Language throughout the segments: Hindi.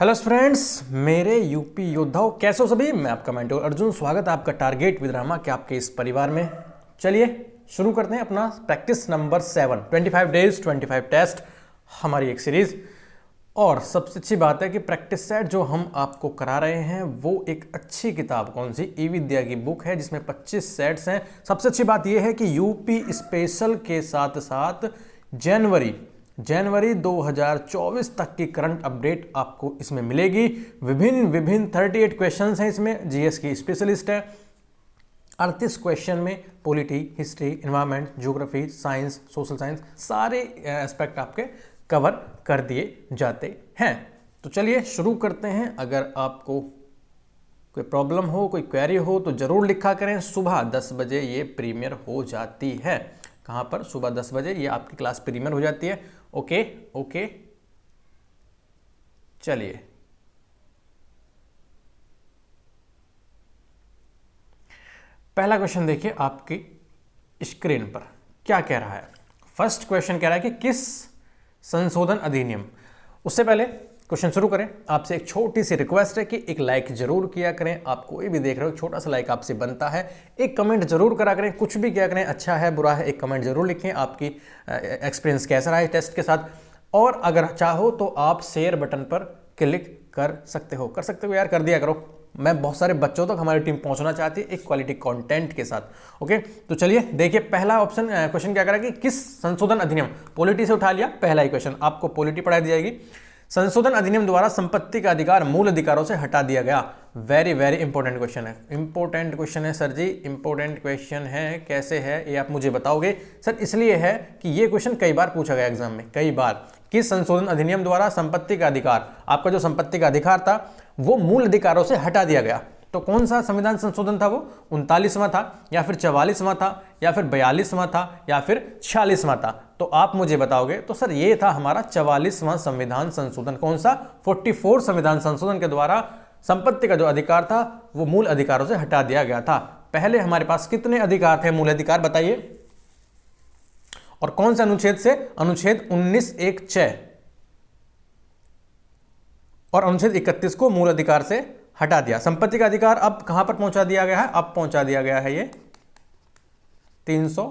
हेलो फ्रेंड्स, मेरे यूपी योद्धाओं, कैसे हो सभी। मैं आपका मेंटर अर्जुन, स्वागत है आपका टारगेट विद रामा के आपके इस परिवार में। चलिए शुरू करते हैं अपना प्रैक्टिस नंबर 7, 25 डेज 25 टेस्ट, हमारी एक सीरीज। और सबसे अच्छी बात है कि प्रैक्टिस सेट जो हम आपको करा रहे हैं वो एक अच्छी किताब, कौन सी, ई विद्या की बुक है जिसमें 25 सेट्स हैं। सबसे अच्छी बात यह है कि यूपी स्पेशल के साथ साथ जनवरी 2024 तक की करंट अपडेट आपको इसमें मिलेगी। विभिन्न 38 क्वेश्चंस हैं इसमें, जीएस की स्पेशलिस्ट है। 38 क्वेश्चन में polity, history, environment, geography, science, social science, सारे एस्पेक्ट आपके कवर कर दिए जाते हैं। तो चलिए शुरू करते हैं। अगर आपको कोई प्रॉब्लम हो, कोई क्वेरी हो तो जरूर लिखा करें। सुबह 10 बजे ये प्रीमियर हो जाती है। कहाँ पर? सुबह 10 बजे ये आपकी क्लास प्रीमियर हो जाती है। ओके, चलिए पहला क्वेश्चन देखिए आपकी स्क्रीन पर क्या कह रहा है। फर्स्ट क्वेश्चन कह रहा है कि किस संशोधन अधिनियम। उससे पहले क्वेश्चन शुरू करें, आपसे एक छोटी सी रिक्वेस्ट है कि एक लाइक जरूर किया करें। आप कोई भी देख रहे हो, छोटा सा लाइक आपसे बनता है। एक कमेंट जरूर करा करें, कुछ भी क्या करें, अच्छा है बुरा है, एक कमेंट जरूर लिखें। आपकी एक्सपीरियंस कैसा रहा है टेस्ट के साथ। और अगर चाहो तो आप शेयर बटन पर क्लिक कर सकते हो यार, कर दिया करो। मैं बहुत सारे बच्चों तक हमारी टीम पहुंचना चाहती है एक क्वालिटी कंटेंट के साथ। ओके, तो चलिए देखिए पहला ऑप्शन क्वेश्चन क्या करा कि किस संशोधन अधिनियम, पॉलिटी से उठा लिया। पहला ही क्वेश्चन आपको पॉलिटी पढ़ाई दी जाएगी। संशोधन अधिनियम द्वारा संपत्ति का अधिकार मूल अधिकारों से हटा दिया गया। वेरी इंपॉर्टेंट क्वेश्चन है। इंपॉर्टेंट क्वेश्चन है सर जी, इंपॉर्टेंट क्वेश्चन है। कैसे है ये आप मुझे बताओगे सर? इसलिए है कि ये क्वेश्चन कई बार पूछा गया एग्जाम में, कई बार। किस संशोधन अधिनियम द्वारा संपत्ति का अधिकार, आपका जो संपत्ति का अधिकार था वो मूल अधिकारों से हटा दिया गया। तो कौन सा संविधान संशोधन था वो? 39वां था, या फिर 44वां था, या फिर 42वां था, या फिर 46वां था? तो आप मुझे बताओगे तो सर ये था हमारा 44वां संविधान संशोधन। कौन सा? 44 संविधान संशोधन के द्वारा संपत्ति का जो अधिकार था वो मूल अधिकारों से हटा दिया गया था। पहले हमारे पास कितने अधिकार थे, मूल अधिकार बताइए? और कौन से अनुच्छेद से? अनुच्छेद 19(1)(6) और अनुच्छेद 31 को मूल अधिकार से हटा दिया। संपत्ति का अधिकार अब कहां पर पहुंचा दिया गया है? अब पहुंचा दिया गया है ये 300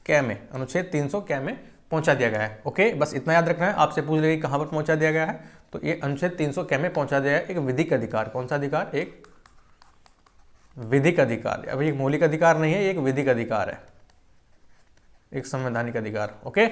कै में, अनुच्छेद 300 कै में पहुंचा दिया गया है। ओके, बस इतना याद रखना है। आपसे पूछ लेगी कहां पर पहुंचा दिया गया है, तो ये अनुच्छेद 300 कै में पहुंचा दिया है। एक विधिक अधिकार, कौन सा अधिकार? एक विधिक अधिकार। अभी एक मौलिक अधिकार नहीं है, एक विधिक अधिकार है, एक संवैधानिक अधिकार। ओके,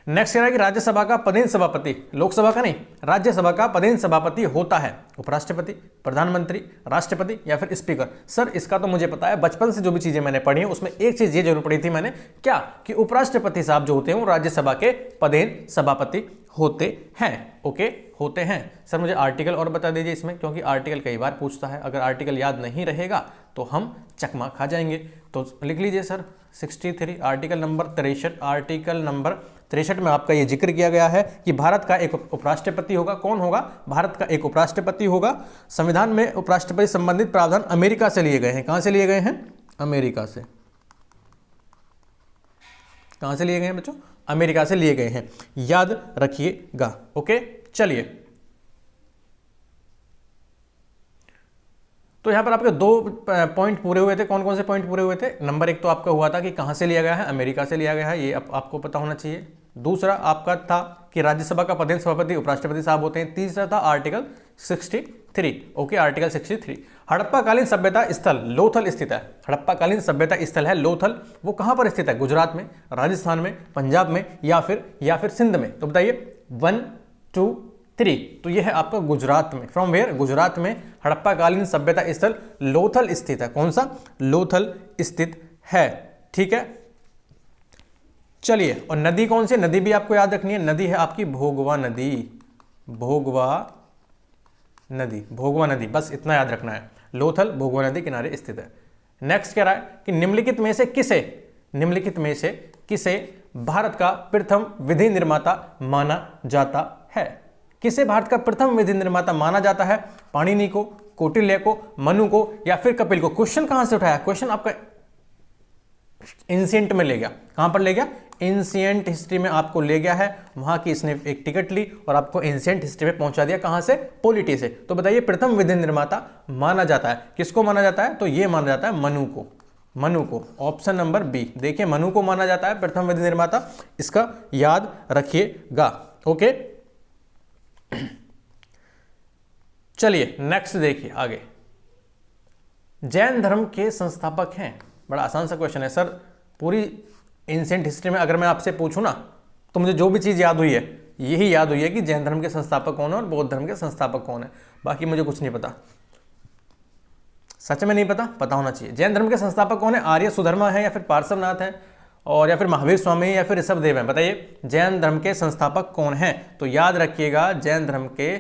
नेक्स्ट कह रहा है कि राज्यसभा का पदेन सभापति, लोकसभा का नहीं, राज्यसभा का पदेन सभापति होता है उपराष्ट्रपति, प्रधानमंत्री, राष्ट्रपति या फिर स्पीकर। सर इसका तो मुझे पता है, बचपन से जो भी चीजें मैंने पढ़ी हैं उसमें एक चीज ये जरूर पढ़ी थी मैंने, क्या कि उपराष्ट्रपति साहब जो होते हैं वो राज्यसभा के पदेन सभापति होते हैं। ओके, होते हैं। सर मुझे आर्टिकल और बता दीजिए इसमें, क्योंकि आर्टिकल कई बार पूछता है। अगर आर्टिकल याद नहीं रहेगा तो हम चकमा खा जाएंगे। तो लिख लीजिए sir 63, article number 63। Article number 63 में आपका ये जिक्र किया गया है कि भारत का एक उपराष्ट्रपति होगा। कौन होगा? भारत का एक उपराष्ट्रपति होगा। संविधान में उपराष्ट्रपति संबंधित प्रावधान अमेरिका से लिए गए हैं। कहां से लिए गए हैं? अमेरिका से। कहां से लिए गए हैं बच्चों? अमेरिका से लिए गए हैं, याद रखिएगा। ओके, चलिए तो यहां पर आपके 2 पॉइंट पूरे हुए थे। कौन कौन से पॉइंट पूरे हुए थे? नंबर 1 तो आपका हुआ था कि कहां से लिया गया है, अमेरिका से लिया गया है, ये आपको पता होना चाहिए। दूसरा आपका था कि राज्यसभा का पदेन सभापति उपराष्ट्रपति साहब होते हैं। तीसरा था आर्टिकल 63। Okay, article 63। हड़प्पाकालीन सभ्यता स्थल लोथल स्थित है। हड़प्पाकालीन सभ्यता स्थल है लोथल। वो कहां पर स्थित है? गुजरात में, राजस्थान में, पंजाब में, या फिर सिंध में? तो बताइए 1, 2, 3। तो यह है आपका गुजरात में। From where? गुजरात में हड़प्पाकालीन सभ्यता स्थल लोथल स्थित है। कौन सा? लोथल स्थित है। ठीक है, चलिए। और नदी कौन सी? नदी भी आपको याद रखनी है। नदी है आपकी भोगवा नदी। भोगवा नदी, बस इतना याद रखना है। लोथल भोगवा नदी किनारे स्थित है। नेक्स्ट कह रहा है कि निम्नलिखित में से किसे भारत का प्रथम विधि निर्माता माना जाता है? किसे भारत का प्रथम विधि निर्माता माना जाता है? पाणिनि को, कौटिल्य को, मनु को, या फिर कपिल को? क्वेश्चन कहां से उठाया? क्वेश्चन आपका एंशिएंट में ले गया। कहां पर ले गया? एंशिएंट हिस्ट्री में आपको ले गया है, वहां की इसने एक टिकट ली और आपको एंशिएंट हिस्ट्री में पहुंचा दिया। कहां से? पॉलिटी से। तो बताइए प्रथम विधि निर्माता माना जाता है किसको माना जाता है? तो ये माना जाता है मनु को। मनु को, ऑप्शन नंबर बी। देखिए मनु को माना जाता है प्रथम विधि निर्माता, इसका याद रखिएगा। ओके, चलिए नेक्स्ट देखिए आगे। जैन धर्म के संस्थापक हैं, बड़ा आसान सा क्वेश्चन है सर। पूरी एंशिएंट हिस्ट्री में अगर मैं आपसे पूछूं ना तो मुझे जो भी चीज़ याद हुई है यही याद हुई है कि जैन धर्म के संस्थापक कौन है और बौद्ध धर्म के संस्थापक कौन है। बाकी मुझे कुछ नहीं पता, सच में नहीं पता, पता होना चाहिए। जैन धर्म के संस्थापक कौन है? आर्य सुधर्मा है या फिर पार्श्वनाथ है और या फिर महावीर स्वामी या फिर ऋषभदेव है? बताइए जैन धर्म के संस्थापक कौन है? तो याद रखिएगा जैन धर्म के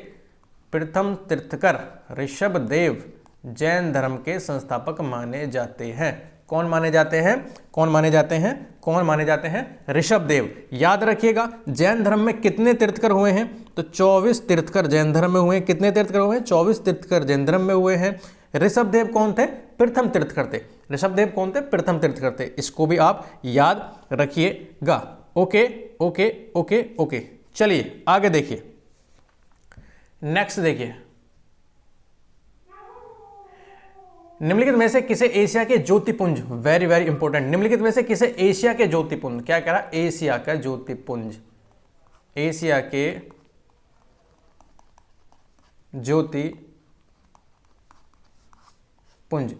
प्रथम तीर्थकर ऋषभदेव जैन धर्म के संस्थापक माने जाते हैं। कौन माने जाते हैं? कौन माने जाते हैं? कौन माने जाते हैं? ऋषभदेव। याद रखिएगा जैन धर्म में कितने तीर्थकर हुए हैं? तो 24 तीर्थकर जैन धर्म में हुए हैं। कितने तीर्थकर हुए हैं? 24 तीर्थकर जैन धर्म में हुए हैं। ऋषभदेव कौन थे? प्रथम तीर्थकर थे। ऋषभदेव कौन थे? प्रथम तीर्थकर थे। इसको भी आप याद रखिएगा। ओके ओके ओके ओके, चलिए आगे देखिए। नेक्स्ट देखिए, निम्नलिखित में से किसे एशिया के ज्योतिपुंज, वेरी वेरी इंपॉर्टेंट, निम्नलिखित में से किसे एशिया के ज्योतिपुंज, क्या कह रहा? एशिया का ज्योतिपुंज, एशिया के ज्योतिपुंज,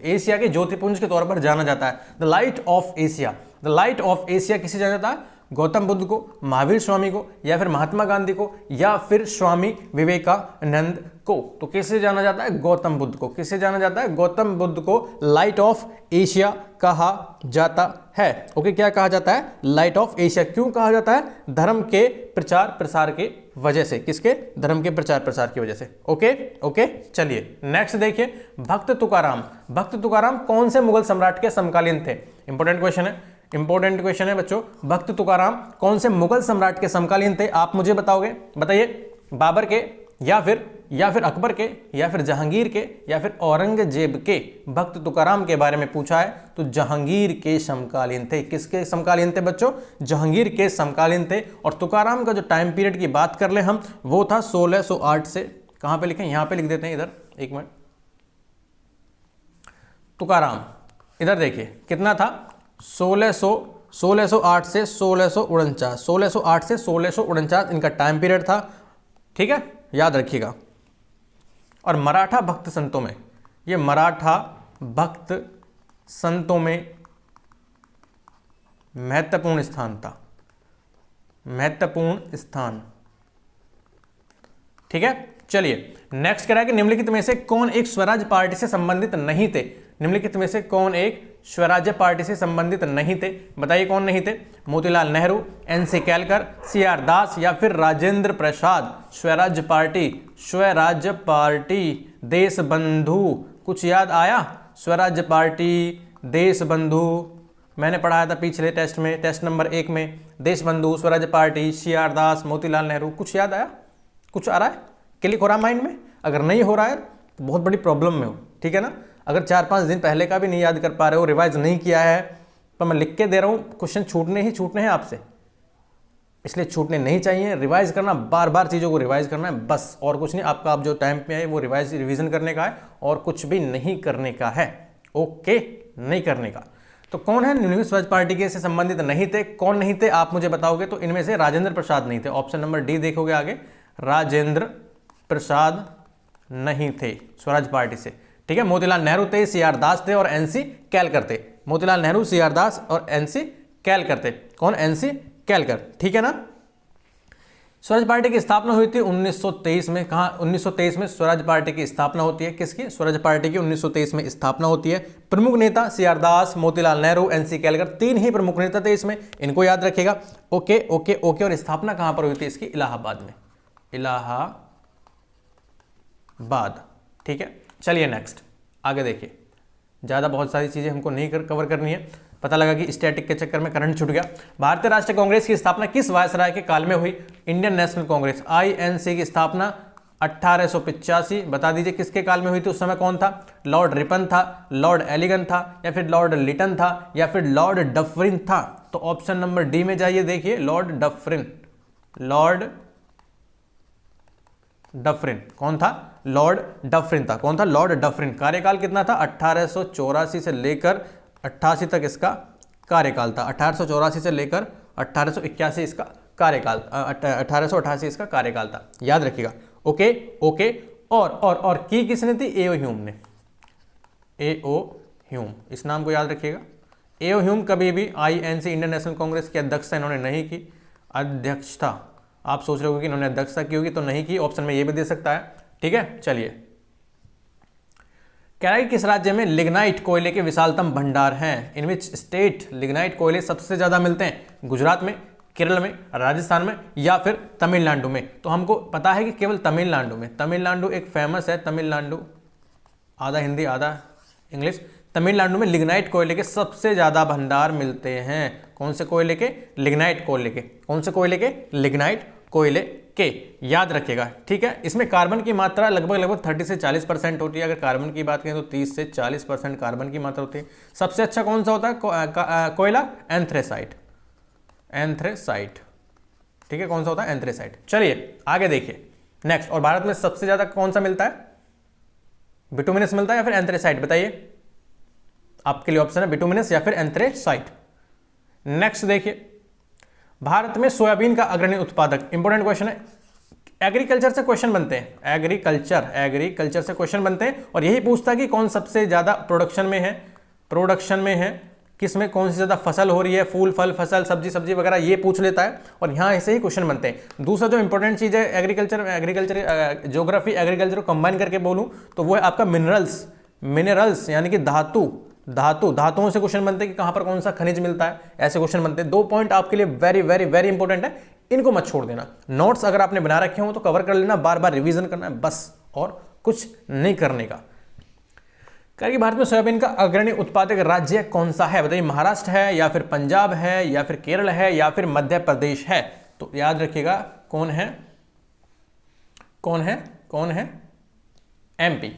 एशिया के ज्योतिपुंज के तौर पर जाना जाता है। The light of Asia, the light of Asia किसे जाना जाता है? गौतम बुद्ध को, महावीर स्वामी को, या फिर महात्मा गांधी को, या फिर स्वामी विवेकानंद को। तो किसे जाना जाता है? गौतम बुद्ध को। किसे जाना जाता है? गौतम बुद्ध को लाइट ऑफ एशिया कहा जाता है। ओके, क्या कहा जाता है? Light of Asia. क्यों कहा जाता है? धर्म के प्रचार प्रसार की वजह से। किसके? धर्म के प्रचार प्रसार की वजह से। ओके ओके, चलिए नेक्स्ट देखिए। भक्त तुकाराम, भक्त तुकाराम कौन से मुगल सम्राट के समकालीन थे? इंपॉर्टेंट क्वेश्चन है, इंपॉर्टेंट क्वेश्चन है बच्चों। भक्त तुकाराम कौन से मुगल सम्राट के समकालीन थे? आप मुझे बताओगे? बताइए, बाबर के, या फिर अकबर के, या फिर जहांगीर के, या फिर औरंगजेब के? भक्त तुकाराम के बारे में पूछा है तो जहांगीर के समकालीन थे। किसके समकालीन थे बच्चों? जहांगीर के समकालीन थे। और तुकाराम का जो टाइम पीरियड की बात कर ले हम, वो था 1608 से, कहां पे लिखें? यहां पे लिख देते हैं, इधर एक मिनट। तुकाराम इधर देखिए कितना था? 1608 से 1649, 1608 से 1649 इनका टाइम पीरियड था। ठीक है, याद रखिएगा। और मराठा भक्त संतों में, ये मराठा भक्त संतों में महत्वपूर्ण स्थान था, महत्वपूर्ण स्थान। ठीक है, चलिए नेक्स्ट कह रहा है कि निम्नलिखित में से कौन एक स्वराज पार्टी से संबंधित नहीं थे? निम्नलिखित में से कौन एक स्वराज्य पार्टी से संबंधित नहीं थे? बताइए कौन नहीं थे? मोतीलाल नेहरू, एनसी कैलकर, सीआर दास, या फिर राजेंद्र प्रसाद। स्वराज्य पार्टी, स्वराज्य पार्टी, देश बंधु, कुछ याद आया? स्वराज्य पार्टी, देश बंधु, मैंने पढ़ाया था पिछले टेस्ट में, टेस्ट नंबर 1 में। देश बंधु, स्वराज्य पार्टी, सीआर दास, मोतीलाल नेहरू, कुछ याद आया? कुछ आ रहा है? क्लिक हो रहा है माइंड में? अगर नहीं हो रहा है तो बहुत बड़ी प्रॉब्लम में हो, ठीक है ना। अगर 4-5 दिन पहले का भी नहीं याद कर पा रहे हो, रिवाइज नहीं किया है, तो मैं लिख के दे रहा हूँ, क्वेश्चन छूटने ही छूटने हैं आपसे, इसलिए छूटने नहीं चाहिए। रिवाइज करना, बार बार चीज़ों को रिवाइज करना है बस, और कुछ नहीं। आपका आप जो टाइम पे है वो रिवीजन करने का है और कुछ भी नहीं करने का है। ओके, नहीं करने का। तो कौन है निम्नलिखित स्वराज पार्टी के से संबंधित नहीं थे? कौन नहीं थे आप मुझे बताओगे? तो इनमें से राजेंद्र प्रसाद नहीं थे। ऑप्शन नंबर डी देखोगे आगे, राजेंद्र प्रसाद नहीं थे स्वराज पार्टी से। ठीक है, मोतीलाल नेहरू थे, सीआर दास थे और एनसी कैलकर थे। मोतीलाल नेहरू, सीआर दास और एनसी कैलकर थे। कौन? एनसी कैलकर। ठीक है ना। स्वराज पार्टी की स्थापना हुई थी 1923 में। कहाँ? 1923 में स्वराज पार्टी की स्थापना होती है। किसकी? स्वराज पार्टी की 1923 में स्थापना होती है। प्रमुख नेता सीआर दास, मोतीलाल नेहरू, एनसी कैलकर, 3 ही प्रमुख नेता थे इसमें, इनको याद रखिएगा। Okay okay okay. और स्थापना कहां पर हुई थी इसकी? इलाहाबाद में, इलाहाबाद। ठीक है, चलिए नेक्स्ट आगे देखिए। ज़्यादा बहुत सारी चीज़ें हमको नहीं कवर करनी है। पता लगा कि स्टैटिक के चक्कर में करंट छूट गया। भारतीय राष्ट्रीय कांग्रेस की स्थापना किस वायसराय के काल में हुई? इंडियन नेशनल कांग्रेस, आईएनसी की स्थापना 1885। बता दीजिए किसके काल में हुई थी? उस समय कौन था? लॉर्ड रिपन था, लॉर्ड एलिगन था, या फिर लॉर्ड लिटन था, या फिर लॉर्ड डफरिन था? तो ऑप्शन नंबर डी में जाइए, देखिए लॉर्ड डफरिन। लॉर्ड डफरिन कौन था? लॉर्ड डफरिन था। कौन था? Lord Dufferin. कार्यकाल कितना था? 1884 से लेकर 88 तक इसका कार्यकाल था। 1884 से लेकर 1881 इसका कार्यकाल, 1888 इसका कार्यकाल था, याद रखिएगा। Okay okay. और की किसने थी? एओ ह्यूम ने। एओ ह्यूम, इस नाम को याद रखिएगा। एओ ह्यूम कभी भी आईएनसी इंडियन नेशनल कांग्रेस की अध्यक्षता इन्होंने नहीं की। अध्यक्षता, आप सोच रहे हो कि इन्होंने अध्यक्षता की होगी, तो नहीं की, ऑप्शन में ये भी दे सकता है। ठीक है, चलिए। कह रहा है कि किस राज्य में लिग्नाइट कोयले के विशालतम भंडार हैं? इन विच स्टेट लिग्नाइट कोयले सबसे ज्यादा मिलते हैं? गुजरात में, केरल में, राजस्थान में या फिर तमिलनाडु में? तो हमको पता है कि केवल तमिलनाडु में। तमिलनाडु एक फेमस है, तमिलनाडु, आधा हिंदी आधा इंग्लिश। तमिलनाडु में लिग्नाइट कोयले के सबसे ज्यादा भंडार मिलते हैं। कौन से कोयले के? लिग्नाइट कोयले के। कौन से कोयले के? लिग्नाइट कोयले के, याद रखिएगा। ठीक है, इसमें कार्बन की मात्रा लगभग 30 से 40% होती है। अगर कार्बन की बात करें तो 30 से 40% कार्बन की मात्रा होती है। सबसे अच्छा कौन सा होता है कोयला? एंथ्रेसाइट। एंथ्रेसाइट, ठीक है, कौन सा होता है? एंथ्रेसाइट। चलिए आगे देखिए नेक्स्ट। और भारत में सबसे ज्यादा कौन सा मिलता है? बिटुमिनस मिलता है या फिर एंथ्रेसाइट? बताइए, आपके लिए ऑप्शन है बिटुमिनस या फिर एंथ्रेसाइट। नेक्स्ट देखिए, भारत में सोयाबीन का अग्रणी उत्पादक। इंपॉर्टेंट क्वेश्चन है, एग्रीकल्चर से क्वेश्चन बनते हैं। एग्रीकल्चर से क्वेश्चन बनते हैं और यही पूछता है कि कौन सबसे ज्यादा प्रोडक्शन में है, किस में कौन सी ज्यादा फसल हो रही है, फूल फल फसल सब्जी वगैरह, ये पूछ लेता है और यहाँ ऐसे ही क्वेश्चन बनते हैं। दूसरा जो इंपॉर्टेंट चीज है एग्रीकल्चर ज्योग्राफी एग्रीकल्चर को कंबाइन करके बोलूं तो वो है आपका मिनरल्स यानी कि धातुओं से क्वेश्चन बनते हैं कि कहां पर कौन सा खनिज मिलता है, ऐसे क्वेश्चन बनते हैं। 2 पॉइंट आपके लिए वेरी वेरी वेरी इंपॉर्टेंट है, इनको मत छोड़ देना। नोट्स अगर आपने बना रखे हो तो कवर कर लेना, बार बार रिवीजन करना है बस, और कुछ नहीं करने का। कि भारत में सोयाबीन का अग्रणी उत्पादक राज्य कौन सा है? बताइए, महाराष्ट्र है या फिर पंजाब है या फिर केरल है या फिर मध्य प्रदेश है? तो याद रखिएगा कौन है? MP,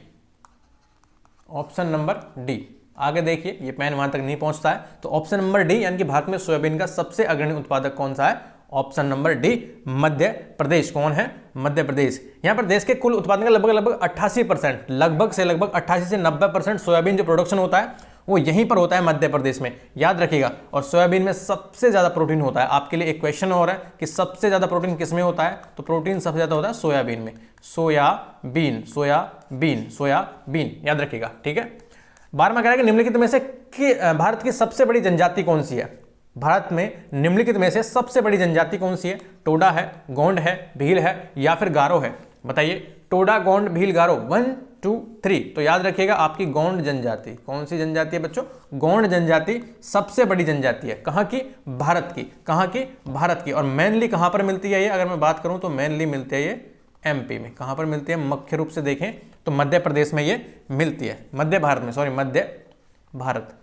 option number D. आगे देखिए, ये पेन वहां तक नहीं पहुंचता है, तो ऑप्शन नंबर डी यानी कि भारत में सोयाबीन का सबसे अग्रणी उत्पादक कौन सा है? Option number D, Madhya Pradesh. कौन है? मध्य प्रदेश। यहां पर देश के कुल उत्पादन का लगभग 88%, लगभग 80 से 90% सोयाबीन जो प्रोडक्शन होता है वो यहीं पर होता है, मध्य प्रदेश में, याद रखिएगा। और सोयाबीन में सबसे ज्यादा प्रोटीन होता है। आपके लिए एक क्वेश्चन और है कि सबसे ज्यादा प्रोटीन किस में होता है? तो प्रोटीन सबसे ज्यादा होता है सोयाबीन में। सोयाबीन, याद रखिएगा। ठीक है, 12वां कह रहा है कि निम्नलिखित में से भारत की सबसे बड़ी जनजाति कौन सी है? भारत में निम्नलिखित में से सबसे बड़ी जनजाति कौन सी है? टोडा है, गोंड है, भील है या फिर गारो है? बताइए, टोडा, गोंड, भील, गारो, 1 2 3। तो याद रखिएगा आपकी गोंड जनजाति। कौन सी जनजाति है बच्चों? गोंड जनजाति सबसे बड़ी जनजाति है। कहां की? भारत की। कहां की? भारत की। और मेनली कहां पर मिलती है ये? अगर मैं बात करूं तो मेनली मिलती है ये एमपी में। कहां पर मिलती है? मुख्य रूप से देखें तो मध्य प्रदेश में ये मिलती है। मध्य भारत,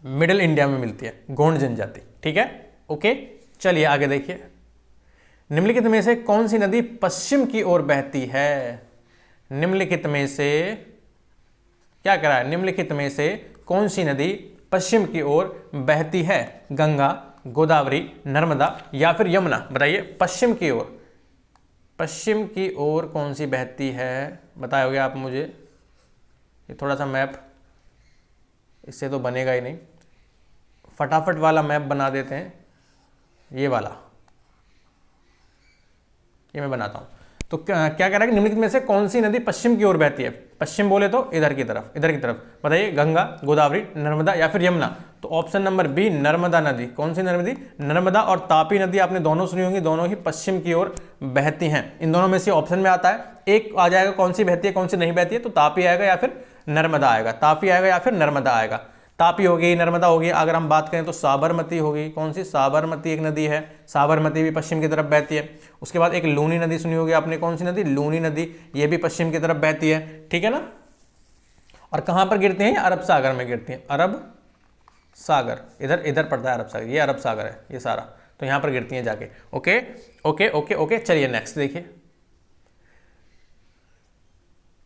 मिडिल इंडिया में मिलती है गोंड जनजाति। ठीक है, ओके। चलिए आगे देखिए, निम्नलिखित में से कौन सी नदी पश्चिम की ओर बहती है? निम्नलिखित में से क्या कह रहा है? निम्नलिखित में से कौन सी नदी पश्चिम की ओर बहती है? गंगा, गोदावरी, नर्मदा या फिर यमुना? बताइए, पश्चिम की ओर कौन सी बहती है? बताओगे आप मुझे? ये थोड़ा सा मैप, इससे तो बनेगा ही नहीं, फटाफट वाला मैप बना देते हैं। ये वाला, ये मैं बनाता हूं। तो क्या कह रहा है कि निम्नलिखित में से कौन सी नदी पश्चिम की ओर बहती है? पश्चिम बोले तो इधर की तरफ। बताइए, गंगा, गोदावरी, नर्मदा या फिर यमुना? तो ऑप्शन नंबर बी, नर्मदा नदी। कौन सी नदी? नर्मदा और तापी नदी आपने दोनों सुनी होंगी, दोनों ही पश्चिम की ओर बहती हैं। इन दोनों में से ऑप्शन में आता है, एक आ जाएगा कौन सी बहती है कौन सी नहीं बहती है, तो तापी आएगा या फिर नर्मदा आएगा। नर्मदा आएगा। तापी होगी, नर्मदा होगी। अगर हम बात करें तो साबरमती होगी। कौन सी? साबरमती एक नदी है, साबरमती भी पश्चिम की तरफ बहती है। उसके बाद एक लूनी नदी सुनी होगी आपने। कौन सी नदी? लूनी नदी, ये भी पश्चिम की तरफ बहती है। ठीक है ना। और कहां पर गिरती हैं? अरब सागर में गिरती हैं। अरब सागर, इधर पड़ता है अरब सागर, ये अरब सागर है ये सारा, तो यहां पर गिरती हैं जाके। Okay okay okay okay. चलिए नेक्स्ट देखिए,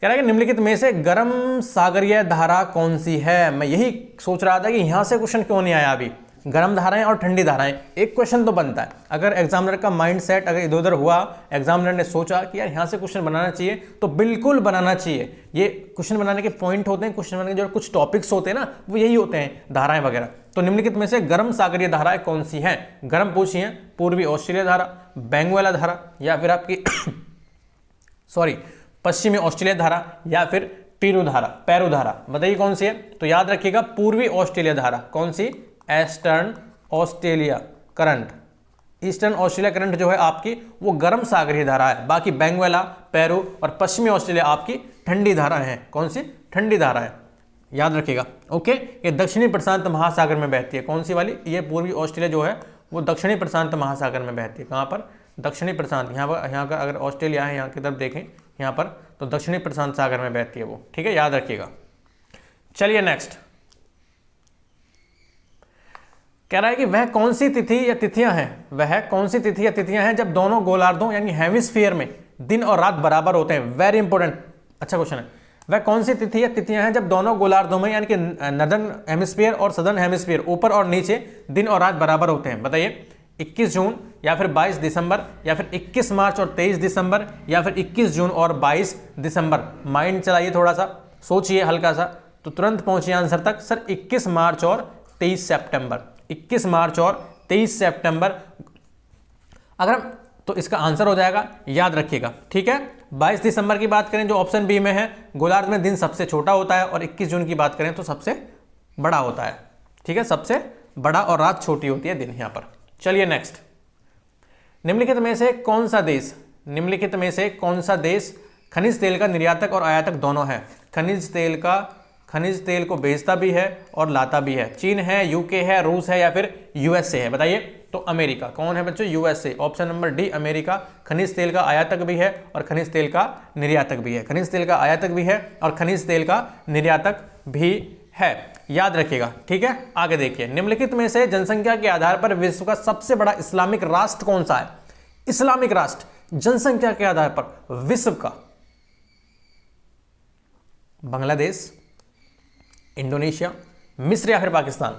कह रहा है कि निम्नलिखित में से गर्म सागरीय धारा कौन सी है? मैं यही सोच रहा था कि यहां से क्वेश्चन क्यों नहीं आया अभी। गर्म धाराएं और ठंडी धाराएं। एक क्वेश्चन तो बनता है, अगर एग्जामिनर का माइंड सेट अगर इधर उधर हुआ, एग्जामिनर ने सोचा कि यार यहाँ से क्वेश्चन बनाना चाहिए, तो बिल्कुल बनाना चाहिए। ये क्वेश्चन बनाने के पॉइंट होते हैं, क्वेश्चन बनाने के जो कुछ टॉपिक्स होते हैं ना, वो यही होते हैं, धाराएं वगैरह। तो निम्नलिखित में से गर्म सागरीय धाराएं कौन सी हैं? गर्म पूछी है, पूर्वी ऑस्ट्रेलिया धारा, बेंगुएला धारा, या फिर आपकी सॉरी पश्चिमी ऑस्ट्रेलिया धारा, या फिर पेरू धारा। बताइए कौन सी है? तो याद रखिएगा पूर्वी ऑस्ट्रेलिया धारा। कौन सी? Eastern Australia current. Eastern Australia current जो है आपकी वो गर्म सागरीय धारा है। बाकी बेंगुएला, पेरू और पश्चिमी ऑस्ट्रेलिया आपकी ठंडी धारा है। कौन सी? ठंडी धारा है, याद रखिएगा। ओके, ये दक्षिणी प्रशांत महासागर में बहती है। कौन सी वाली? ये पूर्वी ऑस्ट्रेलिया जो है वो दक्षिणी प्रशांत महासागर में बहती है। कहाँ पर? दक्षिणी प्रशांत। यहाँ का अगर ऑस्ट्रेलिया है, यहाँ की तरफ देखें यहाँ पर, तो दक्षिणी प्रशांत सागर में बहती है वो। ठीक है, याद रखिएगा। चलिए नेक्स्ट कह रहा है कि वह कौन सी तिथि या तिथियां हैं, वह कौन सी तिथि या तिथियां हैं जब दोनों गोलार्धों यानी हेमिस्फीयर में दिन और रात बराबर होते हैं। वेरी इंपॉर्टेंट, अच्छा क्वेश्चन है। वह कौन सी तिथि या तिथियां हैं जब दोनों गोलार्धों में यानी कि नॉर्दर्न हेमिस्फीयर और सदर्न हेमिस्फीयर ऊपर और नीचे दिन और रात बराबर होते हैं? बताइए। 21 जून, या फिर 22 दिसंबर, या फिर 21 मार्च और 23 दिसंबर, या फिर 21 जून और 22 दिसंबर। माइंड चलाइए, थोड़ा सा सोचिए हल्का सा, तो तुरंत पहुंचिए आंसर तक। सर 21 मार्च और 23 सितंबर। 21 मार्च और 23 सितंबर अगर हम, तो इसका आंसर हो जाएगा, याद रखिएगा। ठीक है, 22 दिसंबर की बात करें जो ऑप्शन बी में है, गोलार्ध में दिन सबसे छोटा होता है, और 21 जून की बात करें तो सबसे बड़ा होता है। ठीक है, सबसे बड़ा और रात छोटी होती है दिन यहाँ पर। चलिए नेक्स्ट, निम्नलिखित में से कौन सा देश, निम्नलिखित में से कौन सा देश खनिज तेल का निर्यातक और आयातक दोनों है? खनिज तेल को बेचता भी है और लाता भी है। चीन है, यूके है, रूस है, या फिर यूएसए है? बताइए। तो अमेरिका। कौन है बच्चों? USA. Option number D America खनिज तेल का आयातक भी है और खनिज तेल का निर्यातक भी है। खनिज तेल का आयातक भी है और खनिज तेल का निर्यातक भी है, याद रखिएगा। ठीक है, आगे देखिए। निम्नलिखित में से जनसंख्या के आधार पर विश्व का सबसे बड़ा इस्लामिक राष्ट्र कौन सा है? इस्लामिक राष्ट्र जनसंख्या के आधार पर विश्व का। बांग्लादेश, इंडोनेशिया, मिस्र या फिर पाकिस्तान?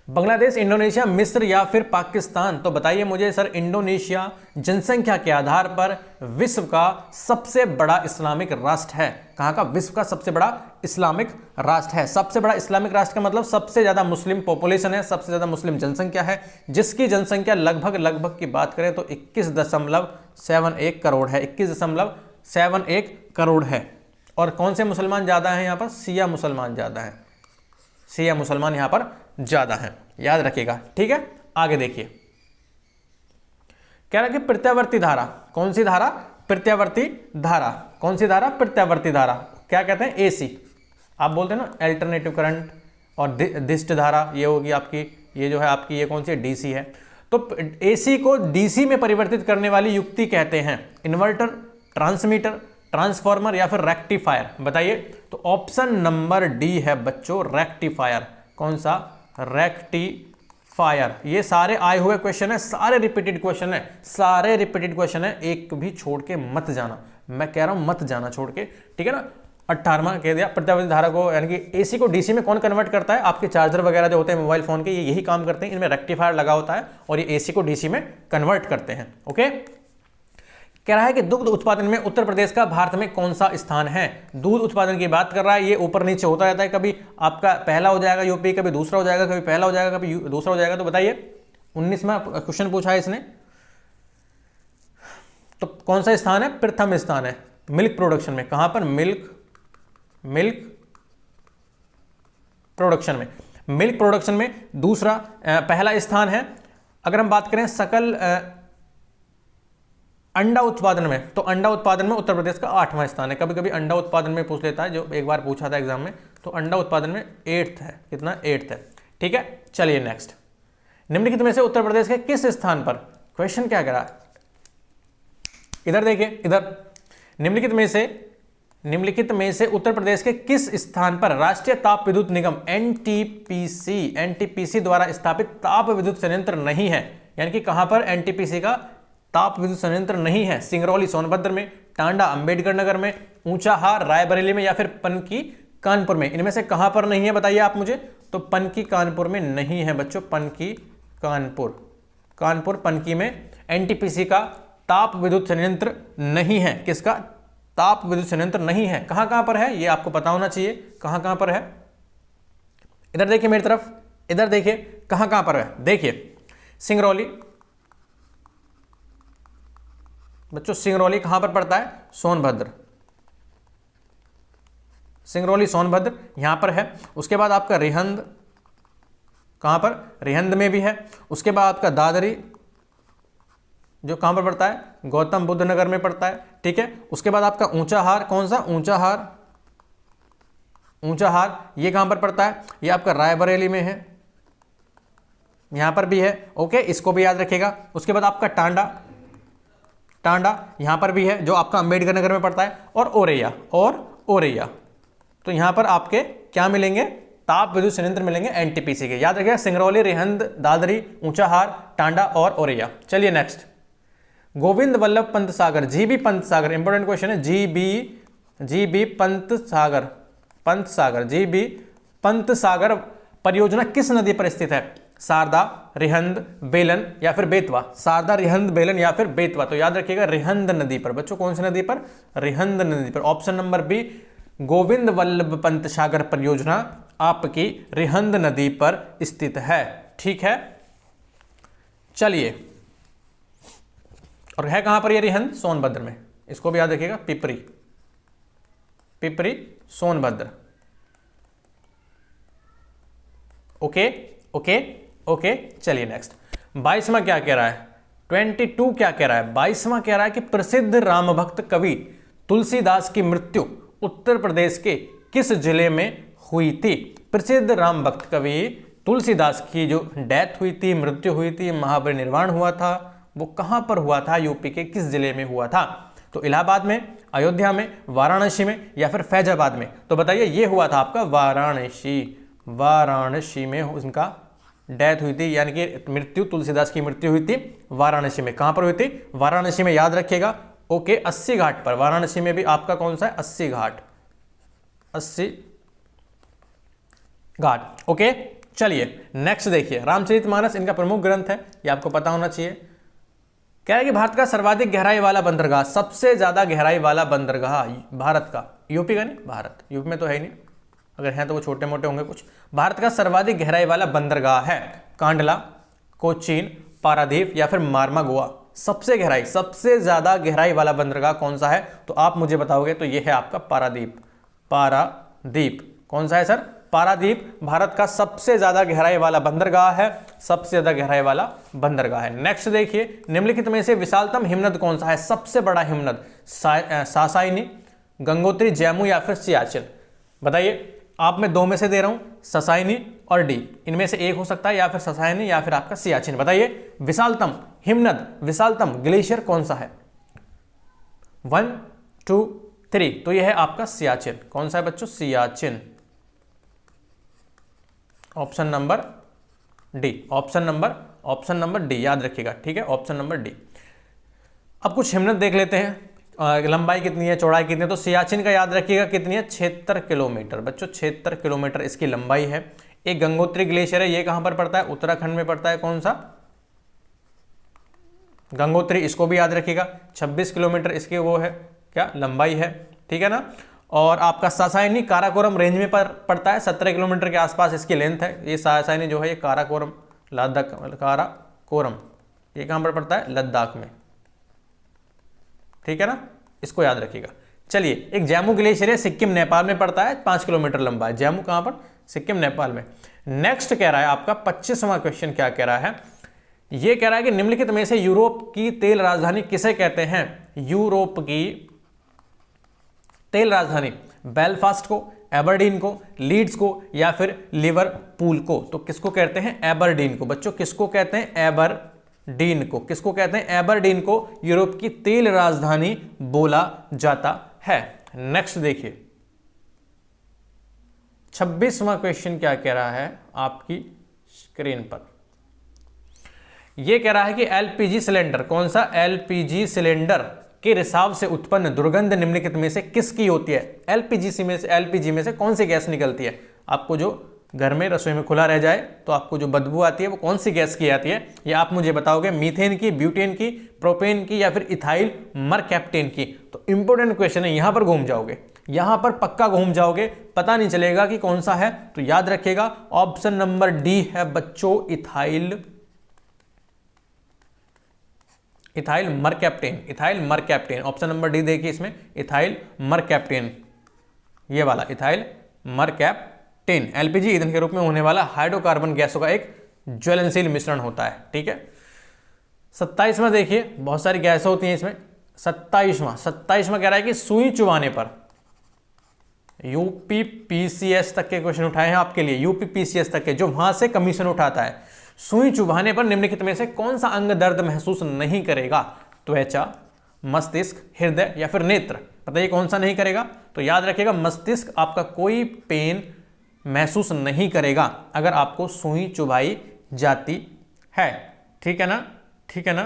बांग्लादेश, इंडोनेशिया, मिस्र या फिर पाकिस्तान? तो बताइए मुझे सर, इंडोनेशिया जनसंख्या के आधार पर विश्व का सबसे बड़ा इस्लामिक राष्ट्र है। कहां का? विश्व का सबसे बड़ा इस्लामिक राष्ट्र है। सबसे बड़ा इस्लामिक राष्ट्र का मतलब सबसे ज्यादा मुस्लिम पॉपुलेशन है, सबसे ज्यादा मुस्लिम जनसंख्या है, जिसकी जनसंख्या लगभग की बात करें तो 21.71 करोड़ है। 21.71 करोड़ है। और कौन से मुसलमान ज्यादा हैं यहाँ पर? शिया मुसलमान ज्यादा है। शिया मुसलमान यहां पर ज्यादा है, याद रखिएगा। ठीक है, आगे देखिए। कह रहा है कि प्रत्यावर्ती धारा, कौन सी धारा? प्रत्यावर्ती धारा। कौन सी धारा? प्रत्यावर्ती धारा। क्या कहते हैं? एसी। आप बोलते हैं ना अल्टरनेटिव करंट, और दिष्ट धारा ये होगी आपकी, ये जो है आपकी, ये कौन सी है? डीसी है। तो एसी को डीसी में परिवर्तित करने वाली युक्ति कहते हैं इन्वर्टर, ट्रांसमीटर, ट्रांसफॉर्मर या फिर रेक्टिफायर? बताइए। तो ऑप्शन नंबर डी है बच्चों, रेक्टिफायर। कौन सा? रेक्टिफायर। ये सारे आए हुए क्वेश्चन है, सारे रिपीटेड क्वेश्चन है, सारे रिपीटेड क्वेश्चन है, एक भी छोड़ के मत जाना। मैं कह रहा हूं मत जाना छोड़ के, ठीक है ना। 18वां कह दिया। प्रत्यावर्ती धारा को यानी कि एसी को डीसी में कौन कन्वर्ट करता है? आपके चार्जर वगैरह जो होते हैं मोबाइल फोन के, ये यही काम करते हैं। इनमें रेक्टिफायर लगा होता है और ये एसी को डीसी में कन्वर्ट करते हैं। ओके, कह रहा है कि दुग्ध उत्पादन में उत्तर प्रदेश का भारत में कौन सा स्थान है? दूध उत्पादन की बात कर रहा है। ये ऊपर नीचे होता रहता है, कभी आपका पहला हो जाएगा यूपी, कभी दूसरा हो जाएगा, कभी पहला हो जाएगा, कभी दूसरा हो जाएगा। तो बताइए, 19वां क्वेश्चन पूछा है इसने, तो कौन सा स्थान है? प्रथम स्थान है मिल्क प्रोडक्शन में। कहां पर? मिल्क प्रोडक्शन में। मिल्क प्रोडक्शन में दूसरा, पहला स्थान है। अगर हम बात करें सकल अंडा उत्पादन में, तो अंडा उत्पादन में उत्तर प्रदेश का 8वां स्थान है। कभी कभी अंडा उत्पादन में पूछ लेता है, जो एक बार पूछा था एग्जाम में, तो अंडा उत्पादन में 8th है। कितना? 8th है। ठीक है, चलिए नेक्स्ट। निम्नलिखित में से उत्तर प्रदेश के किस स्थान पर, क्वेश्चन क्या कह रहा है, इधर देखिए, इधर। निम्नलिखित में से उत्तर प्रदेश के किस स्थान पर राष्ट्रीय ताप विद्युत निगम एनटीपीसी द्वारा स्थापित ताप विद्युत संयंत्र नहीं है? यानी कि कहां पर एनटीपीसी का ताप विद्युत संयंत्र नहीं है? सिंगरौली सोनभद्र में, टांडा अंबेडकर नगर में, ऊंचाहार रायबरेली में, या फिर पनकी कानपुर में। इनमें से कहां पर नहीं है बताइए आप मुझे। तो पनकी कानपुर में नहीं है बच्चों, पनकी कानपुर, कानपुर पनकी में एनटीपीसी का ताप विद्युत संयंत्र नहीं है। किसका? ताप विद्युत संयंत्र नहीं है। कहां कहां पर है ये आपको पता होना चाहिए, कहां कहां पर है। इधर देखिए मेरी तरफ, इधर देखिए कहां कहां पर है। देखिए सिंगरौली बच्चों, सिंगरौली कहां पर पड़ता है? सोनभद्र, सिंगरौली सोनभद्र यहां पर है। उसके बाद आपका रिहंद, कहां पर? रिहंद में भी है। उसके बाद आपका दादरी जो कहां पर पड़ता है? गौतम बुद्ध नगर में पड़ता है, ठीक है। उसके बाद आपका ऊंचाहार, कौन सा? ऊंचाहार, ऊंचाहार ये कहां पर पड़ता है? ये आपका रायबरेली में है, यहां पर भी है, ओके, इसको भी याद रखिएगा। उसके बाद आपका टांडा, टांडा यहां पर भी है जो आपका अंबेडकर नगर में पड़ता है। और ओरैया, और ओरैया, तो यहां पर आपके क्या मिलेंगे? ताप विद्युत संयंत्र मिलेंगे एनटीपीसी के। याद रखिएगा सिंगरौली, रिहंद, दादरी, ऊंचाहार, टांडा और ओरैया। चलिए नेक्स्ट, गोविंद वल्लभ पंत सागर, GB Pant Sagar, important question है। जीबी पंत सागर, पंत सागर, जीबी पंत सागर परियोजना किस नदी पर स्थित है? शारदा, रिहंद, बेलन या फिर बेतवा। शारदा, रिहंद, बेलन या फिर बेतवा। तो याद रखिएगा रिहंद नदी पर। बच्चों कौन सी नदी पर? रिहंद नदी पर। Option number B, Govind Ballabh Pant Sagar परियोजना आपकी रिहंद नदी पर स्थित है, ठीक है। चलिए, और है कहां पर ये रिहंद? सोनभद्र में, इसको भी याद रखिएगा, Pipri, Pipri Sonbhadra. Okay okay okay. चलिए नेक्स्ट, 22वां क्या कह रहा है? 22 क्या कह रहा है? 22वां कह रहा है कि प्रसिद्ध राम भक्त कवि तुलसीदास की मृत्यु उत्तर प्रदेश के किस जिले में हुई थी? प्रसिद्ध राम भक्त कवि तुलसीदास की जो डेथ हुई थी, मृत्यु हुई थी, महापरिनिर्वाण हुआ था, वो कहां पर हुआ था? यूपी के किस जिले में हुआ था? तो इलाहाबाद में, अयोध्या में, वाराणसी में या फिर फैजाबाद में? तो बताइए, ये हुआ था आपका वाराणसी, वाराणसी में उनका डेथ हुई थी, यानी कि मृत्यु, तुलसीदास की मृत्यु हुई थी वाराणसी में। कहां पर हुई थी? वाराणसी में, याद रखिएगा, ओके। 80 घाट पर, वाराणसी में भी आपका कौन सा है? 80 घाट, 80 घाट, ओके। चलिए नेक्स्ट देखिए, रामचरितमानस इनका प्रमुख ग्रंथ है, ये आपको पता होना चाहिए। कह रहा है कि भारत का सर्वाधिक गहराई वाला बंदरगाह, सबसे ज्यादा गहराई वाला बंदरगाह भारत का, यूपी का नहीं, भारत, यूपी में तो है ही नहीं, अगर हैं तो वो छोटे मोटे होंगे कुछ। भारत का सर्वाधिक गहराई वाला बंदरगाह है कांडला, कोचीन, पारादीप या फिर मार्मागोआ। सबसे गहराई, सबसे ज्यादा गहराई वाला बंदरगाह कौन सा है? तो आप मुझे बताओगे तो ये है आपका पारादीप, पारादीप। कौन सा है सर? पारादीप भारत का सबसे ज्यादा गहराई वाला बंदरगाह है, सबसे ज्यादा गहराई वाला बंदरगाह है। नेक्स्ट देखिए, निम्नलिखित में से विशालतम हिमनद कौन सा है? सबसे बड़ा हिमनद, सासाइनी, गंगोत्री, जैमू या फिर सियाचिन। बताइए, आप मैं दो में से दे रहा हूं, ससाइनी और डी, इनमें से एक हो सकता है, या फिर ससाइनी या फिर आपका सियाचिन। बताइए विशालतम हिमनद, विशालतम ग्लेशियर कौन सा है? 1 2 3, तो यह है आपका सियाचिन। कौन सा है बच्चों? Siachen. Option number D, option number D याद रखिएगा, ठीक है, ऑप्शन नंबर डी। अब कुछ हिमनद देख लेते हैं, लंबाई कितनी है, चौड़ाई कितनी है। तो सियाचिन का याद रखिएगा कितनी है? 76 किलोमीटर बच्चों, 76 किलोमीटर इसकी लंबाई है। एक गंगोत्री ग्लेशियर है, ये कहां पर पड़ता है? उत्तराखंड में पड़ता है। कौन सा? गंगोत्री, इसको भी याद रखिएगा, 26 किलोमीटर इसकी वो है क्या, लंबाई है, ठीक है ना। और आपका सासाइनी काराकोरम रेंज में पड़ता है, 17 किलोमीटर के आसपास इसकी लेंथ है। ये सासाइनी जो है ये काराकोरम, लद्दाख, काराकोरम ये कहां पर पड़ता है? लद्दाख में, ठीक है ना, इसको याद रखिएगा। चलिए, एक जैमू ग्लेशियर है, सिक्किम नेपाल में पड़ता है, 5 किलोमीटर लंबा है। जैमू कहां पर? सिक्किम नेपाल में। नेक्स्ट कह रहा है आपका 25वां क्वेश्चन क्या कह रहा है? यह कह रहा है कि निम्नलिखित में से यूरोप की तेल राजधानी किसे कहते हैं? यूरोप की तेल राजधानी बेलफास्ट को, एबरडीन को, लीड्स को या फिर लिवरपूल को। तो किसको कहते हैं? एबरडीन को। बच्चों किसको कहते हैं? एबरडीन को। किसको कहते हैं? एबरडीन को यूरोप की तेल राजधानी बोला जाता है। नेक्स्ट देखिए, 26वां क्वेश्चन क्या कह रहा है आपकी स्क्रीन पर? यह कह रहा है कि एलपीजी सिलेंडर, कौन सा? एलपीजी सिलेंडर के रिसाव से उत्पन्न दुर्गंध निम्नलिखित में से किसकी होती है? एलपीजी में से कौन सी गैस निकलती है? आपको जो घर में रसोई में खुला रह जाए तो आपको जो बदबू आती है वो कौन सी गैस की आती है? ये आप मुझे बताओगे, मीथेन की, ब्यूटेन की, प्रोपेन की या फिर इथाइल मरकैप्टेन की। तो इंपॉर्टेंट क्वेश्चन है, यहां पर घूम जाओगे, यहां पर पक्का घूम जाओगे, पता नहीं चलेगा कि कौन सा है। तो याद रखिएगा ऑप्शन नंबर डी है बच्चों, इथाइल मरकैप्टेन। ऑप्शन नंबर डी देखिए इसमें, इथाइल मरकैप्टेन, ये वाला इथाइल मरकैप्टेन एलपीजी ईंधन के रूप में होने वाला हाइड्रोकार्बन गैसों का एक ज्वलनशील मिश्रण होता है। ठीक है, 27वां देखिए, बहुत सारी गैसें होती हैं इसमें। 27वां कह रहा है कि सुई चुभाने पर, यूपीपीसीएस तक के क्वेश्चन उठाए हैं आपके लिए, यूपीपीसीएस तक के, जो वहां से कमीशन उठाता है। सुई चुभाने पर निम्नलिखित में से कौन सा अंग दर्द महसूस नहीं करेगा? त्वचा, मस्तिष्क, हृदय या फिर नेत्र? बताइए कौन सा नहीं करेगा? तो याद रखिएगा मस्तिष्क आपका कोई पेन महसूस नहीं करेगा अगर आपको सुई चुभाई जाती है। ठीक है ना, ठीक है ना,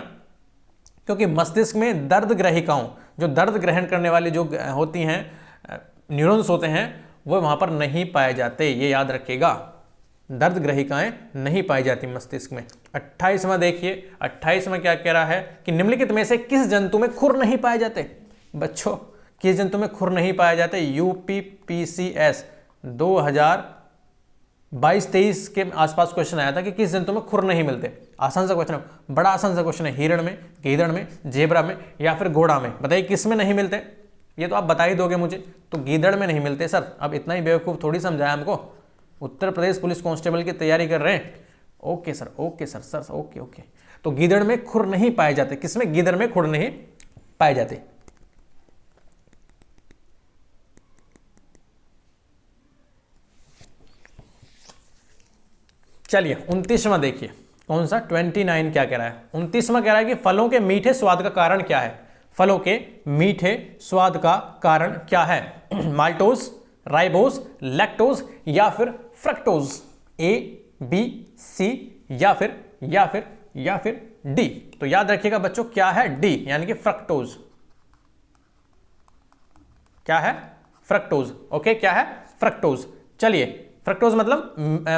क्योंकि मस्तिष्क में दर्द ग्रहिकाओं, जो दर्द ग्रहण करने वाली जो होती हैं न्यूरॉन्स होते हैं, वो वहां पर नहीं पाए जाते, ये याद रखिएगा, दर्द ग्रहिकाएं नहीं पाई जाती मस्तिष्क में। 28वां देखिए, 28वां क्या कह रहा है कि निम्नलिखित में से किस जंतु में खुर नहीं पाए जाते? बच्चों किस जंतु में खुर नहीं पाए जाते? यूपीपीसीएस 2022-23 के आसपास क्वेश्चन आया था कि किस जंतु में खुर नहीं मिलते। आसान सा क्वेश्चन है, बड़ा आसान सा क्वेश्चन है। हिरण में, गीदड़ में, जेबरा में या फिर घोड़ा में? बताइए किस में नहीं मिलते? ये तो आप बता ही दोगे मुझे। तो गीदड़ में नहीं मिलते सर। अब इतना ही बेवकूफ़ थोड़ी समझाया हमको। उत्तर प्रदेश पुलिस कांस्टेबल की तैयारी कर रहे हैं। Okay sir, okay sir, sir okay okay. तो गीदड़ में खुर नहीं पाए जाते। किसमें? गीदड़ में खुर नहीं पाए जाते। चलिए 29वां देखिए, कौन सा? 29 क्या कह रहा है? 29वां कह रहा है कि फलों के मीठे स्वाद का कारण क्या है? फलों के मीठे स्वाद का कारण क्या है? माल्टोज, राइबोज, लैक्टोज या फिर फ्रक्टोज? ए, बी, सी या फिर डी? तो याद रखिएगा बच्चों क्या है? डी, यानी कि फ्रक्टोज। क्या है? फ्रक्टोज। ओके, क्या है? फ्रक्टोज। चलिए, फ्रक्टोज मतलब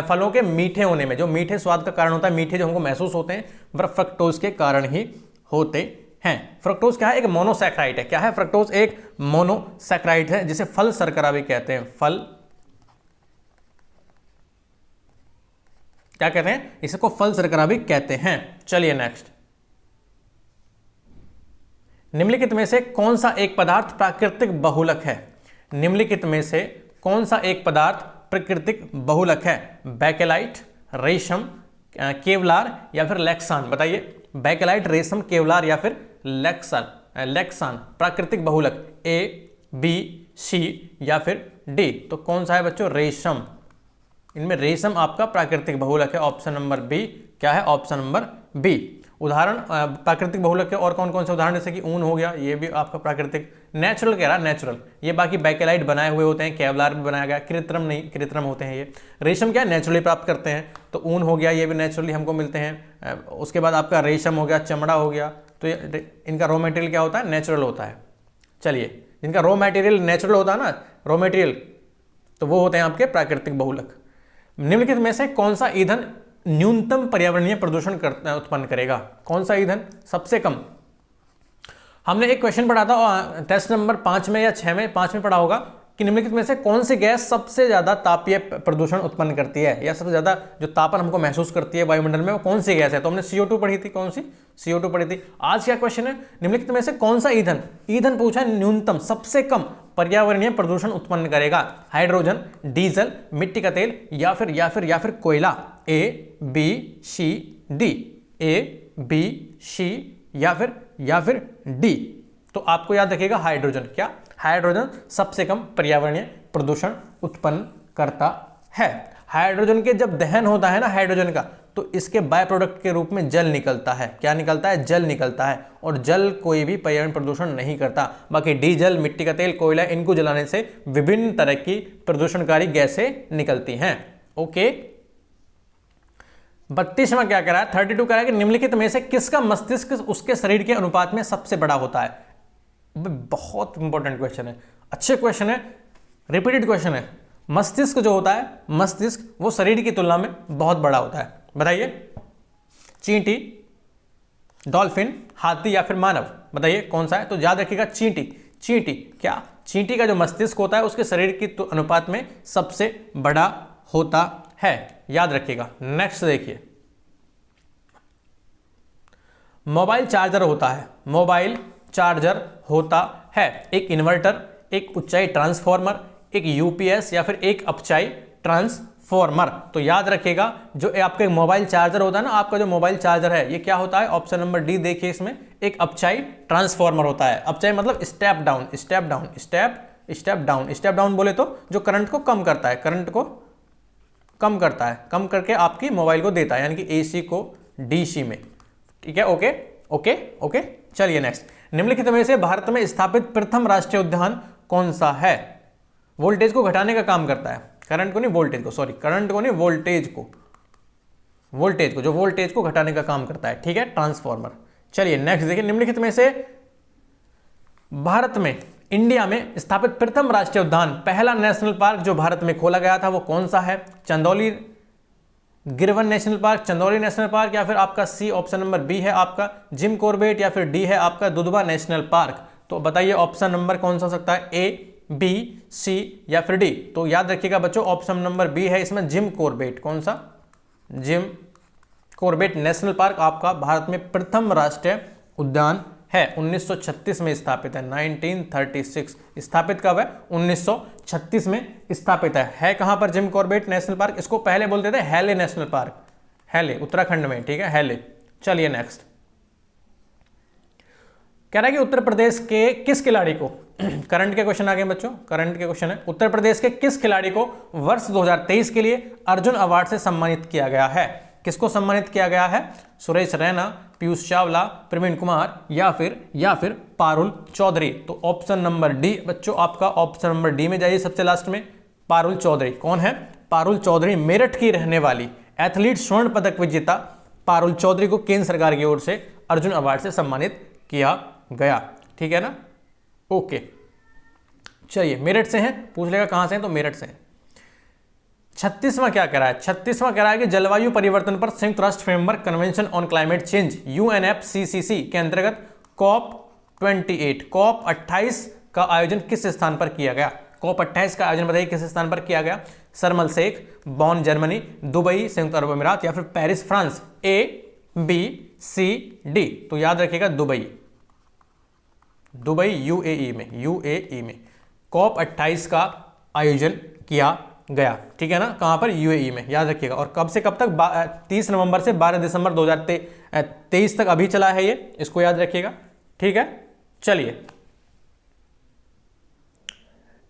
फलों के मीठे होने में, जो मीठे स्वाद का कारण होता है, मीठे जो हमको महसूस होते हैं, वह फ्रक्टोज के कारण ही होते हैं। फ्रक्टोज क्या है? एक मोनोसैकराइड है। क्या है? फ्रक्टोज एक मोनोसैकराइड है, जिसे फल शर्करा भी कहते हैं। फल क्या कहते हैं? इसको फल शर्करा भी कहते हैं। चलिए नेक्स्ट, निम्नलिखित में से कौन सा एक पदार्थ प्राकृतिक बहुलक है? निम्नलिखित में से कौन सा एक पदार्थ प्राकृतिक बहुलक है? बैकेलाइट, रेशम, केवलार या फिर लेक्सान? बताइए, बैकेलाइट, रेशम, केवलार या फिर लेक्सान प्राकृतिक बहुलक? ए, बी, सी या फिर डी? तो कौन सा है बच्चों? रेशम। इनमें रेशम आपका प्राकृतिक बहुलक है। Option number B. क्या है? Option number B. उदाहरण प्राकृतिक बहुलक के और कौन कौन से उदाहरण? जैसे कि ऊन हो गया, ये भी आपका प्राकृतिक, नेचुरल कह रहा है, नेचुरल। ये बाकी बैकेलाइट बनाए हुए होते हैं, केवलार भी बनाया गया, कृत्रिम नहीं, कृत्रिम होते हैं ये। रेशम क्या है? नेचुरली प्राप्त करते हैं। तो ऊन हो गया, ये भी नेचुरली हमको मिलते हैं। उसके बाद आपका रेशम हो गया, चमड़ा हो गया। तो इनका रॉ मटेरियल क्या होता है? नेचुरल होता है। चलिए, जिनका रॉ मटेरियल नेचुरल होता है ना, रॉ मटेरियल, तो वो होते हैं आपके प्राकृतिक बहुलक। निम्नलिखित में से कौन सा ईंधन न्यूनतम पर्यावरणीय प्रदूषण उत्पन्न करेगा? कौन सा ईंधन सबसे कम? हमने एक क्वेश्चन पढ़ा था टेस्ट नंबर 5 में या 6 में, 5 में पढ़ा होगा कि निम्नलिखित में से कौन सी गैस सबसे ज्यादा तापीय प्रदूषण उत्पन्न करती है, या सबसे ज्यादा जो तापन हमको महसूस करती है वायुमंडल में, वो कौन सी गैस है? तो हमने CO2 पढ़ी थी। कौन सी? CO2 पढ़ी थी। आज क्या क्वेश्चन है? निम्नलिखित में से कौन सा ईंधन पूछा है न्यूनतम, सबसे कम पर्यावरणीय प्रदूषण उत्पन्न करेगा? हाइड्रोजन, डीजल, मिट्टी का तेल या फिर कोयला? ए, बी, सी, डी? ए, बी, सी या फिर डी? तो आपको याद रखिएगा हाइड्रोजन। क्या? हाइड्रोजन सबसे कम पर्यावरणीय प्रदूषण उत्पन्न करता है। हाइड्रोजन के जब दहन होता है ना हाइड्रोजन का, तो इसके बाय प्रोडक्ट के रूप में जल निकलता है। क्या निकलता है? जल निकलता है। और जल कोई भी पर्यावरण प्रदूषण नहीं करता। बाकी डीजल, मिट्टी का तेल, कोयला, इनको जलाने से विभिन्न तरह की प्रदूषणकारी गैसें निकलती हैं। ओके, 32वां क्या कह रहा है? 32 कह रहा है कि निम्नलिखित में से किसका मस्तिष्क उसके शरीर के अनुपात में सबसे बड़ा होता है? बहुत इंपॉर्टेंट क्वेश्चन है, अच्छे क्वेश्चन है, रिपीटेड क्वेश्चन है। मस्तिष्क जो होता है, मस्तिष्क वो शरीर की तुलना में बहुत बड़ा होता है। बताइए, चींटी, डॉल्फिन, हाथी या फिर मानव, बताइए कौन सा है? तो याद रखिएगा चींटी। चींटी क्या? चींटी का जो मस्तिष्क होता है उसके शरीर की अनुपात में सबसे बड़ा होता है, याद रखिएगा। नेक्स्ट देखिए, मोबाइल चार्जर होता है, मोबाइल चार्जर होता है एक इन्वर्टर, एक उच्चाई ट्रांसफॉर्मर, एक यूपीएस या फिर एक अपचाई ट्रांसफॉर्मर। तो याद रखिएगा जो आपका मोबाइल चार्जर होता है ना, आपका जो मोबाइल चार्जर है ये क्या होता है? ऑप्शन नंबर डी देखिए, इसमें एक अपचाई ट्रांसफॉर्मर होता है। अपचाई मतलब step down, step down, step down. Step down बोले तो जो करंट को कम करता है, करंट को कम करता है, कम करके आपकी मोबाइल को देता है, यानी कि एसी को डीसी में। ठीक है, ओके ओके ओके। चलिए नेक्स्ट, निम्नलिखित में से भारत में स्थापित प्रथम राष्ट्रीय उद्यान कौन सा है? वोल्टेज को घटाने का काम करता है, करंट को नहीं, वोल्टेज को, सॉरी करंट को नहीं, वोल्टेज को, वोल्टेज को, जो वोल्टेज को घटाने का काम करता है। ठीक है, ट्रांसफॉर्मर। चलिए नेक्स्ट देखिए, निम्नलिखित में से भारत में, इंडिया में स्थापित प्रथम राष्ट्रीय उद्यान, पहला नेशनल पार्क जो भारत में खोला गया था वो कौन सा है? चंदौली गिरवन national park, Chandauli national park, या फिर आपका सी ऑप्शन नंबर बी है आपका जिम कॉर्बेट, या फिर डी है आपका दुधवा नेशनल पार्क। तो बताइए ऑप्शन नंबर कौन सा हो सकता है? ए, बी, सी या फिर डी। तो याद रखिएगा बच्चों ऑप्शन नंबर बी है इसमें जिम कॉर्बेट। कौन सा? जिम कॉर्बेट नेशनल पार्क आपका भारत में प्रथम राष्ट्रीय उद्यान है, 1936 में स्थापित है, 1936। स्थापित कब है? 1936 में स्थापित है कहां पर जिम कॉर्बेट नेशनल पार्क? इसको पहले बोलते थे हैले नेशनल पार्क, हैले उत्तराखंड में। ठीक है, हैले। चलिए नेक्स्ट, कह रहा है कि उत्तर प्रदेश के किस खिलाड़ी को करंट के क्वेश्चन आ गए बच्चों, करंट के क्वेश्चन है। उत्तर प्रदेश के किस खिलाड़ी को वर्ष 2023 के लिए अर्जुन अवार्ड से सम्मानित किया गया है? किसको सम्मानित किया गया है? सुरेश रैना, पीयूष चावला, प्रवीण कुमार या फिर पारुल चौधरी। तो ऑप्शन नंबर डी बच्चों आपका, ऑप्शन नंबर डी में जाइए सबसे लास्ट में, पारुल चौधरी। कौन है? पारुल चौधरी, मेरठ की रहने वाली एथलीट, स्वर्ण पदक विजेता पारुल चौधरी को केंद्र सरकार की ओर से अर्जुन अवार्ड से सम्मानित किया गया। ठीक है ना, ओके। चलिए मेरठ से हैं, पूछ लेगा कहां से हैं, तो मेरठ से हैं। 36वां क्या कह रहा है? 36वां कह रहा है कि जलवायु परिवर्तन पर संयुक्त राष्ट्र framework convention on climate change UNFCCC के अंतर्गत COP 28 का आयोजन किस स्थान पर किया गया? COP 28 का आयोजन बताइए किस स्थान पर किया गया? शर्म शेख, बॉन जर्मनी, दुबई संयुक्त अरब अमीरात या फिर Paris France. A, B, C, D। तो याद रखिएगा दुबई, दुबई UAE में COP 28 का आयोजन किया गया। ठीक है ना, कहां पर? UAE में। याद रखिएगा। और कब से कब तक? 30 नवंबर से 12 दिसंबर 2023 तक अभी चला है ये, इसको याद रखिएगा। ठीक है, चलिए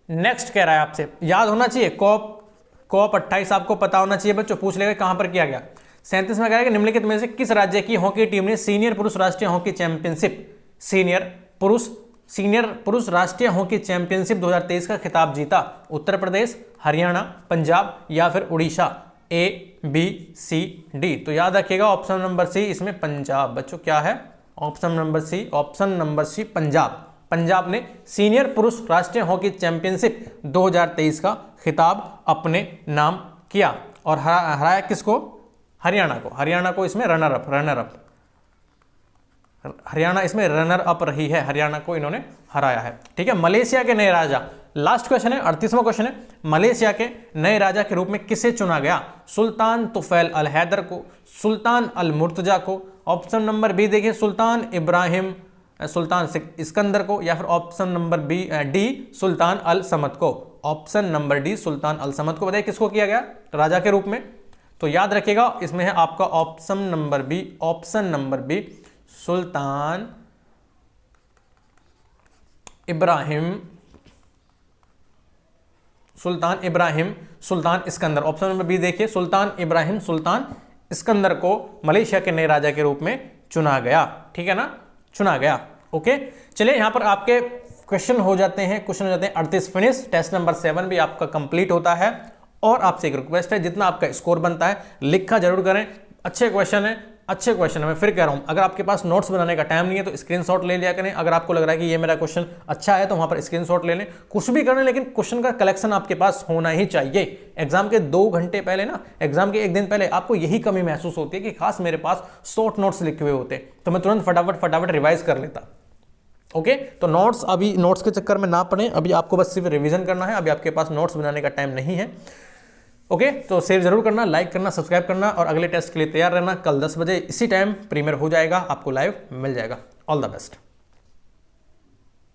नेक्स्ट कह रहा है आपसे, याद होना चाहिए COP 28 आपको पता होना चाहिए बच्चों, पूछ लेगा कहां पर किया गया। 37 में कह रहा है कि निम्नलिखित में से किस राज्य की हॉकी टीम ने सीनियर पुरुष राष्ट्रीय हॉकी चैंपियनशिप, सीनियर पुरुष राष्ट्रीय हॉकी चैंपियनशिप 2023 का खिताब जीता? उत्तर प्रदेश, हरियाणा, पंजाब या फिर Orissa. A, B, C, D। तो याद रखिएगा ऑप्शन नंबर सी इसमें पंजाब बच्चों। क्या है? Option number C Punjab. Punjab ने सीनियर पुरुष राष्ट्रीय हॉकी चैंपियनशिप 2023 का खिताब अपने नाम किया और हराया किसको? हरियाणा को इसमें रनर अप हरियाणा इसमें रनर अप रही है, हरियाणा को इन्होंने हराया है। ठीक है, मलेशिया के नए राजा, लास्ट क्वेश्चन है, 38वां क्वेश्चन है। मलेशिया के नए राजा के रूप में किसे चुना गया? सुल्तान तुफैल अल हैदर को, सुल्तान अल मुर्तजा को, ऑप्शन नंबर बी देखिए सुल्तान इस्कंदर को, या फिर ऑप्शन नंबर डी सुल्तान अल समद को। ऑप्शन नंबर डी सुल्तान अल समद को। बताइए किसको किया गया राजा के रूप में? तो याद रखिएगा इसमें है आपका ऑप्शन नंबर बी सुल्तान इब्राहिम सुल्तान इस्कंदर। ऑप्शन नंबर बी देखिए सुल्तान इब्राहिम सुल्तान इस्कंदर को मलेशिया के नए राजा के रूप में चुना गया। ठीक है ना, चुना गया। ओके, चलिए यहां पर आपके क्वेश्चन हो जाते हैं 38 फिनिश। टेस्ट नंबर 7 भी आपका कंप्लीट होता है। और आपसे एक रिक्वेस्ट है, जितना आपका स्कोर बनता है लिखा जरूर करें। अच्छे क्वेश्चन है, अच्छे क्वेश्चन है। मैं फिर कह रहा हूं, अगर आपके पास नोट्स बनाने का टाइम नहीं है तो स्क्रीनशॉट ले लिया करें। अगर आपको लग रहा है कि ये मेरा क्वेश्चन अच्छा है तो वहां पर स्क्रीनशॉट ले लें, कुछ भी करें, लेकिन क्वेश्चन का कलेक्शन आपके पास होना ही चाहिए। एग्जाम के 2 घंटे पहले ना, एग्जाम के 1 दिन पहले आपको यही कमी महसूस होती है कि खास मेरे पास शॉर्ट नोट्स लिखे हुए होते तो मैं तुरंत फटाफट रिवाइज कर लेता। ओके, तो नोट्स, अभी नोट्स के चक्कर में ना पड़े, अभी आपको बस सिर्फ रिवीजन करना है, अभी आपके पास नोट्स बनाने का टाइम नहीं है। ओके, तो शेयर जरूर करना, लाइक करना, सब्सक्राइब करना और अगले टेस्ट के लिए तैयार रहना। कल 10 बजे इसी टाइम प्रीमियर हो जाएगा, आपको लाइव मिल जाएगा। All the best.